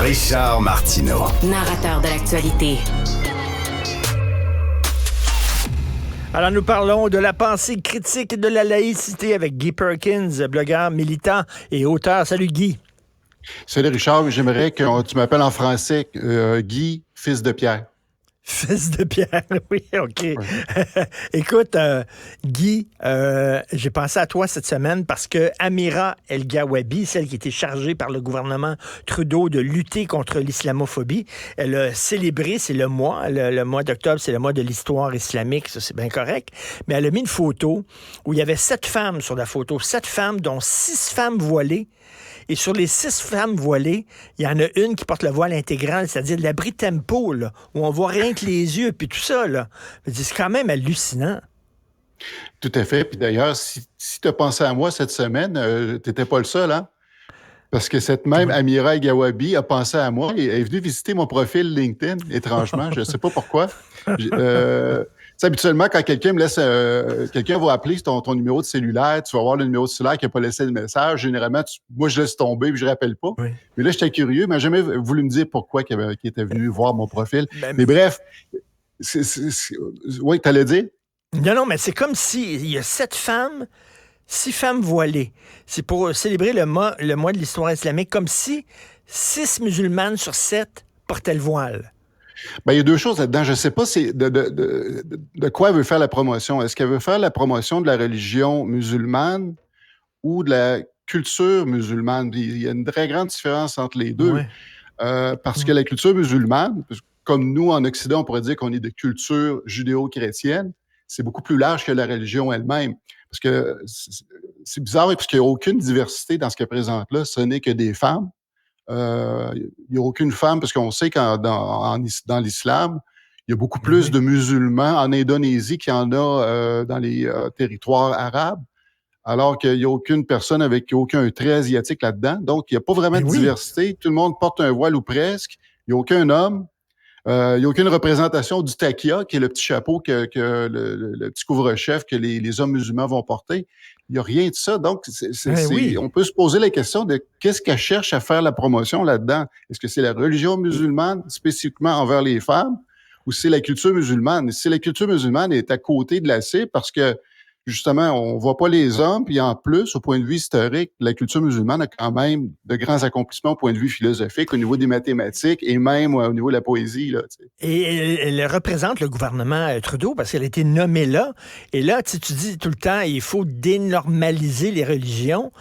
Richard Martineau. Narrateur de l'actualité. Alors, nous parlons de la pensée critique de la laïcité avec Guy Perkins, blogueur, militant et auteur. Salut, Guy. Salut, Richard. J'aimerais que tu m'appelles en français Guy, fils de Pierre. Fils de Pierre, oui, OK. Oui. Écoute, Guy, j'ai pensé à toi cette semaine parce que Amira El-Gawabi, celle qui était chargée par le gouvernement Trudeau de lutter contre l'islamophobie, elle a célébré, c'est le mois d'octobre, c'est le mois de l'histoire islamique, ça c'est bien correct, mais elle a mis une photo où il y avait 7 femmes sur la photo, 7 femmes, dont 6 femmes voilées. Et sur les 6 femmes voilées, il y en a une qui porte le voile intégral, c'est-à-dire de l'abri tempo, là, où on voit rien que les yeux, puis tout ça, là. C'est quand même hallucinant. Tout à fait. Puis d'ailleurs, si tu as pensé à moi cette semaine, tu n'étais pas le seul, hein? Parce que cette même Amira El-Gawabi a pensé à moi et est venue visiter mon profil LinkedIn, étrangement. Je ne sais pas pourquoi. Habituellement, quand quelqu'un me laisse, quelqu'un va appeler ton numéro de cellulaire, tu vas voir le numéro de cellulaire qui n'a pas laissé le message. Généralement, moi, je laisse tomber et je ne rappelle pas. Oui. Mais là, j'étais curieux, mais jamais voulu me dire pourquoi qu'il était venu voir mon profil. Mais bref, oui, tu allais dire? Non, mais c'est comme s'il y a 7 femmes, 6 femmes voilées. C'est pour célébrer le mois de l'histoire islamique, comme si 6 musulmanes sur 7 portaient le voile. Ben, il y a deux choses là-dedans. Je ne sais pas de quoi elle veut faire la promotion. Est-ce qu'elle veut faire la promotion de la religion musulmane ou de la culture musulmane? Il y a une très grande différence entre les deux. Ouais. Parce que la culture musulmane, comme nous en Occident, on pourrait dire qu'on est de culture judéo-chrétienne, c'est beaucoup plus large que la religion elle-même. Parce que c'est bizarre, parce qu'il n'y a aucune diversité dans ce qu'elle présente là. Ce n'est que des femmes. Il n'y a aucune femme, parce qu'on sait que dans l'islam, il y a beaucoup plus de musulmans en Indonésie qu'il y en a dans les territoires arabes, alors qu'il n'y a aucune personne avec aucun trait asiatique là-dedans. Donc, il n'y a pas vraiment de diversité. Tout le monde porte un voile ou presque. Il n'y a aucun homme. Il n'y a aucune représentation du takia, qui est le petit chapeau que le petit couvre-chef que les hommes musulmans vont porter. Il n'y a rien de ça. Donc, on peut se poser la question de qu'est-ce qu'elle cherche à faire la promotion là-dedans. Est-ce que c'est la religion musulmane spécifiquement envers les femmes ou c'est la culture musulmane? Si la culture musulmane est à côté de la cible parce que, justement, on ne voit pas les hommes, puis en plus, au point de vue historique, la culture musulmane a quand même de grands accomplissements au point de vue philosophique, au niveau des mathématiques et même au niveau de la poésie. Là, et elle représente le gouvernement Trudeau parce qu'elle a été nommée là. Et là, tu dis tout le temps, il faut dénormaliser les religions.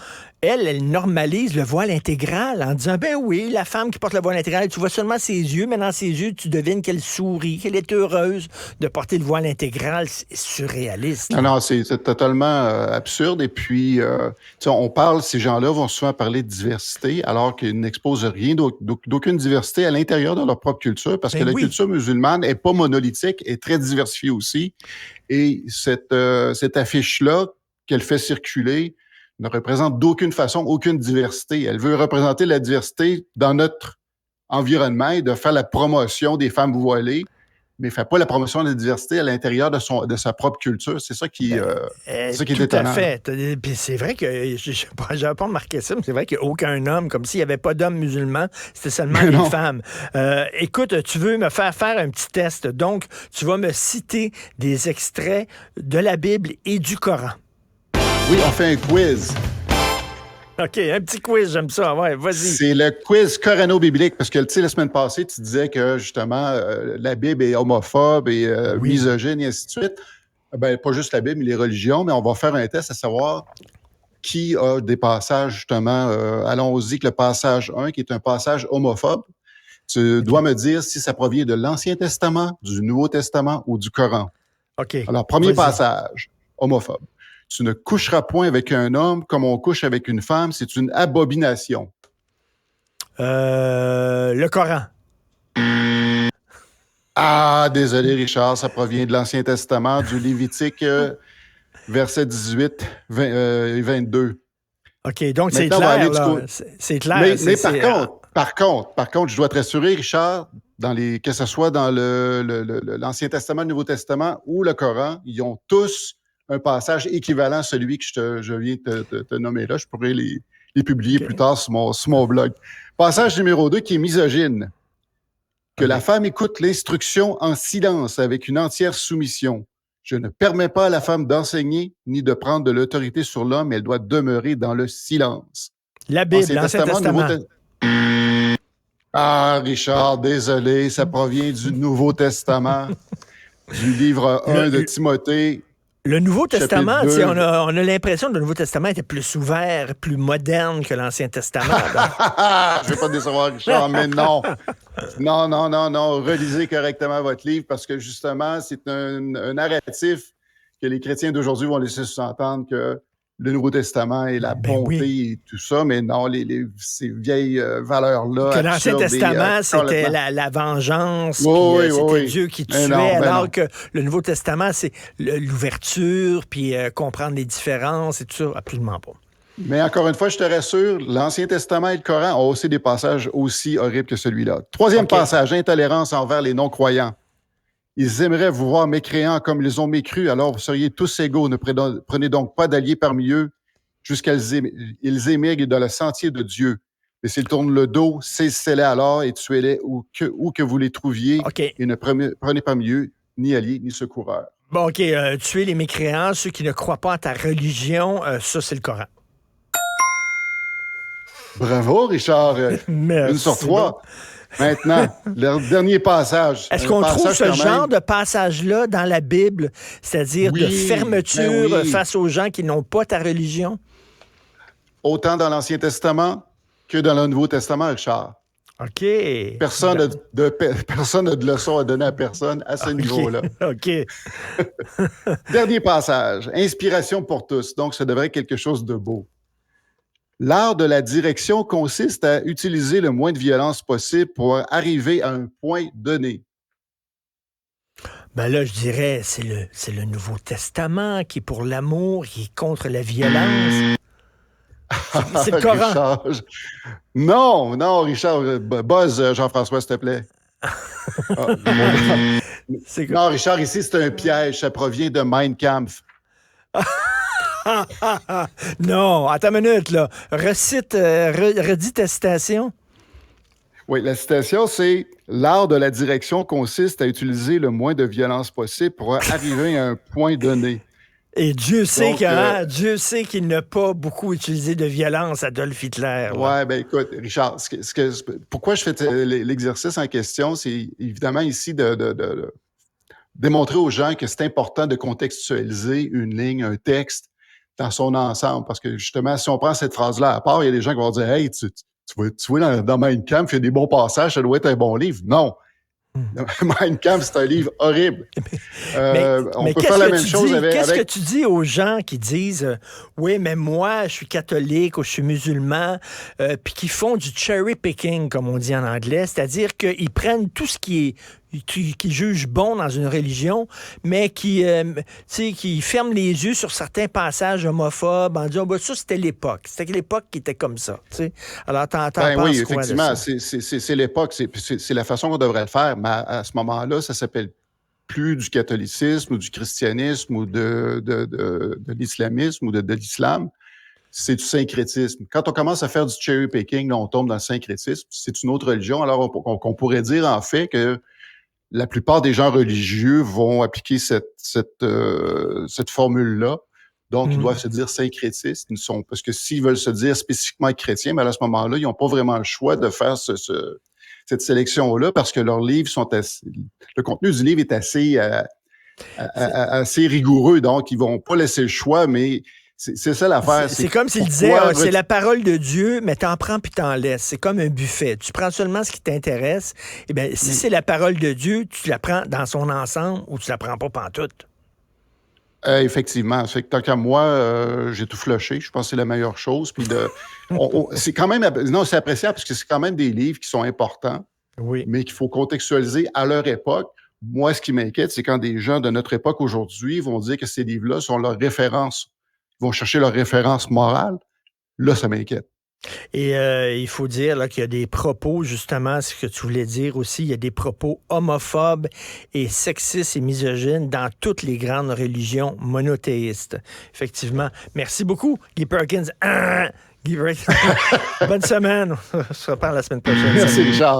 Elle normalise le voile intégral en disant, ben oui, la femme qui porte le voile intégral, tu vois seulement ses yeux, mais dans ses yeux, tu devines qu'elle sourit, qu'elle est heureuse de porter le voile intégral. C'est surréaliste. Non, c'est totalement absurde. Et puis, ces gens-là vont souvent parler de diversité, alors qu'ils n'exposent rien d'aucune diversité à l'intérieur de leur propre culture, parce que la culture musulmane n'est pas monolithique, est très diversifiée aussi. Et cette affiche-là qu'elle fait circuler ne représente d'aucune façon aucune diversité. Elle veut représenter la diversité dans notre environnement et de faire la promotion des femmes voilées, mais ne fait pas la promotion de la diversité à l'intérieur de sa propre culture. C'est ça qui est étonnant. Tout à fait. Puis c'est vrai que, je n'avais pas remarqué ça, mais c'est vrai qu'il n'y a aucun homme, comme s'il n'y avait pas d'hommes musulmans, c'était seulement les femmes. Écoute, tu veux me faire un petit test. Donc, tu vas me citer des extraits de la Bible et du Coran. Oui, on fait un quiz. OK, un petit quiz, j'aime ça. Ouais, vas-y. C'est le quiz corano-biblique, parce que, tu sais, la semaine passée, tu disais que, justement, la Bible est homophobe et misogyne et ainsi de suite. Ben, pas juste la Bible, mais les religions, mais on va faire un test à savoir qui a des passages, justement. Allons-y avec le passage 1, qui est un passage homophobe. Tu dois me dire si ça provient de l'Ancien Testament, du Nouveau Testament ou du Coran. OK. Alors, premier passage, homophobe. Tu ne coucheras point avec un homme comme on couche avec une femme, c'est une abomination. Le Coran. Ah, désolé Richard, ça provient de l'Ancien Testament, du Lévitique, verset 18 et 22. OK, donc c'est maintenant, clair, là. C'est clair. Mais par contre, je dois te rassurer, Richard, que ce soit dans l'Ancien Testament, le Nouveau Testament ou le Coran, ils ont tous un passage équivalent à celui que je viens de te nommer là. Je pourrais les l'ai publié plus tard sur mon blog. Passage numéro 2 qui est misogyne. Que la femme écoute l'instruction en silence avec une entière soumission. Je ne permets pas à la femme d'enseigner ni de prendre de l'autorité sur l'homme. Elle doit demeurer dans le silence. La Bible, l'Ancien Testament. Ah, Richard, désolé, ça provient du Nouveau Testament, du livre 1 de Timothée. Le Nouveau Testament, Chapitre 2. on a l'impression que le Nouveau Testament était plus ouvert, plus moderne que l'Ancien Testament. Je ne vais pas te décevoir, Richard, mais non. Non. Relisez correctement votre livre parce que justement, c'est un narratif que les chrétiens d'aujourd'hui vont laisser sous-entendre que le Nouveau Testament et la bonté et tout ça, mais non, ces vieilles valeurs-là. Que l'Ancien Testament, c'était la vengeance, c'était Dieu qui tuait, alors que le Nouveau Testament, c'est l'ouverture, puis comprendre les différences et tout ça, absolument pas. Mais encore une fois, je te rassure, l'Ancien Testament et le Coran ont aussi des passages aussi horribles que celui-là. Troisième passage, intolérance envers les non-croyants. Ils aimeraient vous voir mécréants comme ils ont mécru, alors vous seriez tous égaux. Ne prenez donc pas d'alliés parmi eux jusqu'à ils émigrent dans le sentier de Dieu. Mais s'ils tournent le dos, saisissez-les alors et tuez-les où que vous les trouviez. Et ne prenez parmi eux ni alliés ni secoureurs. Bon, OK. Tuer les mécréants, ceux qui ne croient pas à ta religion, ça, c'est le Coran. Bravo, Richard. Merci. Une sur trois. Maintenant, le dernier passage. Est-ce qu'on trouve ce genre de passage-là dans la Bible, c'est-à-dire de fermeture face aux gens qui n'ont pas ta religion? Autant dans l'Ancien Testament que dans le Nouveau Testament, Richard. OK. Personne n'a de leçon à donner à personne à ce niveau-là. OK. Dernier passage. Inspiration pour tous. Donc, ça devrait être quelque chose de beau. L'art de la direction consiste à utiliser le moins de violence possible pour arriver à un point donné. Ben là, je dirais, c'est le Nouveau Testament qui est pour l'amour, qui est contre la violence. C'est le Coran. Richard, non, Richard. Buzz, Jean-François, s'il te plaît. Non, Richard, ici, c'est un piège. Ça provient de Mein Kampf. Non, attends une minute, là. Redis ta citation. Oui, la citation, c'est « L'art de la direction consiste à utiliser le moins de violence possible pour arriver à un point donné. » Et Dieu sait qu'il n'a pas beaucoup utilisé de violence, Adolf Hitler. Oui, bien écoute, Richard, pourquoi je fais l'exercice en question, c'est évidemment ici de démontrer aux gens que c'est important de contextualiser une ligne, un texte, dans son ensemble. Parce que justement, si on prend cette phrase-là à part, il y a des gens qui vont dire « Hey, tu vois, dans Mein Kampf, il y a des bons passages, ça doit être un bon livre. » Non. Mein Kampf, c'est un livre horrible. On peut faire la même chose avec... Qu'est-ce que tu dis aux gens qui disent oui, mais moi, je suis catholique ou je suis musulman, puis qui font du cherry picking, comme on dit en anglais, c'est-à-dire qu'ils prennent tout ce qui jugent bon dans une religion, mais qui ferment les yeux sur certains passages homophobes en disant ça, c'était l'époque. C'était l'époque qui était comme ça. T'sais. Alors, t'en penses quoi? Oui, effectivement, c'est l'époque, c'est la façon qu'on devrait le faire, mais à ce moment-là, ça s'appelle plus du catholicisme ou du christianisme ou de l'islamisme ou de l'islam. C'est du syncrétisme. Quand on commence à faire du cherry picking, là, on tombe dans le syncrétisme. C'est une autre religion. Alors, on pourrait dire en fait que la plupart des gens religieux vont appliquer cette formule-là. Donc, ils doivent se dire syncrétistes. Parce que s'ils veulent se dire spécifiquement chrétiens, mais à ce moment-là, ils n'ont pas vraiment le choix de faire cette sélection-là parce que leurs livres le contenu du livre est assez rigoureux. Donc, ils vont pas laisser le choix, mais c'est ça l'affaire. C'est comme s'il disait, c'est la parole de Dieu, mais t'en prends puis t'en laisses. C'est comme un buffet. Tu prends seulement ce qui t'intéresse. Eh bien, si c'est la parole de Dieu, tu la prends dans son ensemble ou tu la prends pas pantoute. Effectivement. Fait que tant qu'à moi, j'ai tout flushé. Je pense que c'est la meilleure chose. Puis c'est quand même... Non, c'est appréciable parce que c'est quand même des livres qui sont importants, mais qu'il faut contextualiser à leur époque. Moi, ce qui m'inquiète, c'est quand des gens de notre époque aujourd'hui vont dire que ces livres-là sont leurs références. Ils vont chercher leur référence morale. Là, ça m'inquiète. Et il faut dire là, qu'il y a des propos, justement, ce que tu voulais dire aussi, il y a des propos homophobes et sexistes et misogynes dans toutes les grandes religions monothéistes. Effectivement. Merci beaucoup, Guy Perkins. Guy Verhulst. Bonne semaine. On se reparle la semaine prochaine. Merci, Richard.